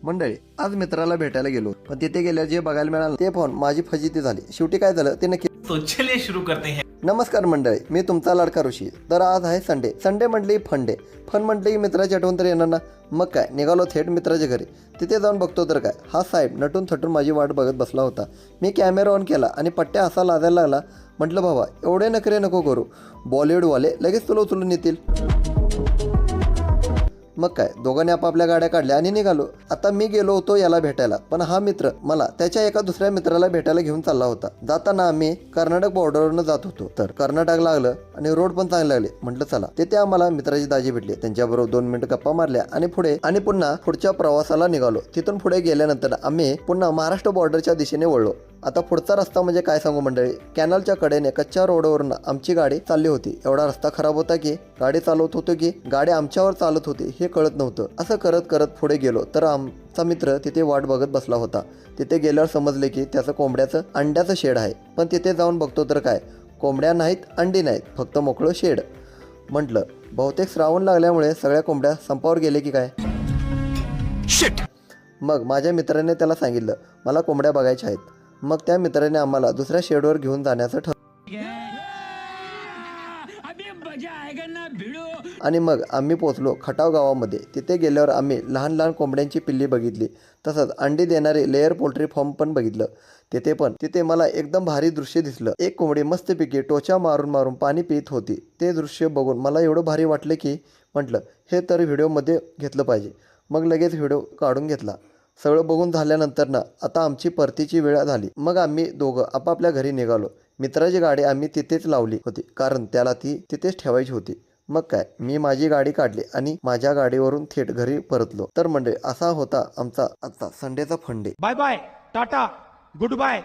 मंडळी आज मित्राला भेटायला गेलो, पण तिथे गेल्यावर जे बघायला मिळालं ते पाहून माझी फजिती झाली। शेवटी काय झालं ते नक्की तो चलिए शुरू करते हैं। नमस्कार मंडळी, मी तुमचा लाडका ऋषी। तर आज आहे संडे। संडे म्हटली फन म्हटली की मित्राची आठवण तर येणार ना। मग काय निघालो थेट मित्राच्या घरी। तिथे जाऊन बघतो तर काय हा साहेब नटून थटून माझी वाट बघत बसला होता। मी कॅमेरा ऑन केला आणि पट्ट्या असा लाजायला लागला। म्हटलं बाबा एवढे नखरे नको करू, बॉलिवूडवाले लगेच तुला उचलून येतील। मग काय दोघांनी आपापल्या गाड्या काढल्या आणि निघालो। आता मी गेलो होतो याला भेटायला, पण हा मित्र मला त्याच्या एका दुसऱ्या मित्राला भेटायला घेऊन चालला होता। जाताना आम्ही कर्नाटक बॉर्डरवरून जात होतो, तर कर्नाटक लागलं आणि रोड पण चांगले लागले। म्हटलं चला। तिथे आम्हाला मित्राची दाजी भेटली, त्यांच्याबरोबर 2 मिनिटं गप्पा मारल्या आणि पुन्हा पुढच्या प्रवासाला निघालो। तिथून पुढे गेल्यानंतर आम्ही पुन्हा महाराष्ट्र बॉर्डरच्या दिशेने वळलो। आता पुढचा रस्ता म्हणजे काय सांगू मंडळी, कॅनलच्या कडेने कच्च्या रोडवरून आमची गाडी चालली होती। एवढा रस्ता खराब होता की गाडी चालवत होतो की गाडी आमच्यावर चालत होती हे कळत नव्हतं। असं करत करत पुढे गेलो तर आमचा मित्र तिथे वाट बघत बसला होता। तिथे गेल्यावर समजले की त्याचं कोंबड्याचं अंड्याचं शेड आहे, पण तिथे जाऊन बघतो तर काय कोंबड्या नाहीत, अंडी नाहीत, फक्त मोकळं शेड। म्हटलं बहुतेक श्रावण लागल्यामुळे सगळ्या कोंबड्या संपावर गेले की काय। मग माझ्या मित्राने त्याला सांगितलं मला कोंबड्या बघायच्या आहेत। मग त्या मित्राने आम्हाला दुसऱ्या शेडवर घेऊन जाण्याचं ठरवलं आणि मग आम्ही पोहोचलो खटाव गावामध्ये। तिथे गेल्यावर आम्ही लहान लहान कोंबड्यांची पिल्ली बघितली, तसंच अंडी देणारे लेअर पोल्ट्री फार्म पण बघितलं। तिथे मला एकदम भारी दृश्य दिसलं। एक कोंबडी मस्तपैकी टोचा मारून मारून पाणी पित होती। ते दृश्य बघून मला एवढं भारी वाटलं की म्हटलं हे तर व्हिडिओमध्ये घेतलं पाहिजे। मग लगेच व्हिडिओ काढून घेतला। सगळं बघून झाल्यानंतर ना आता आमची परतीची वेळ झाली। मग आम्ही दोघं आपापल्या घरी निघालो। मित्राची गाडी आम्ही तिथेच लावली होती, कारण त्याला ती तिथेच ठेवायची होती। मग काय मी माझी गाडी काढली आणि माझ्या गाडीवरून थेट घरी परतलो। तर म्हणजे असा होता आमचा आजचा संडेचा फंडे। Bye bye, tata, good bye.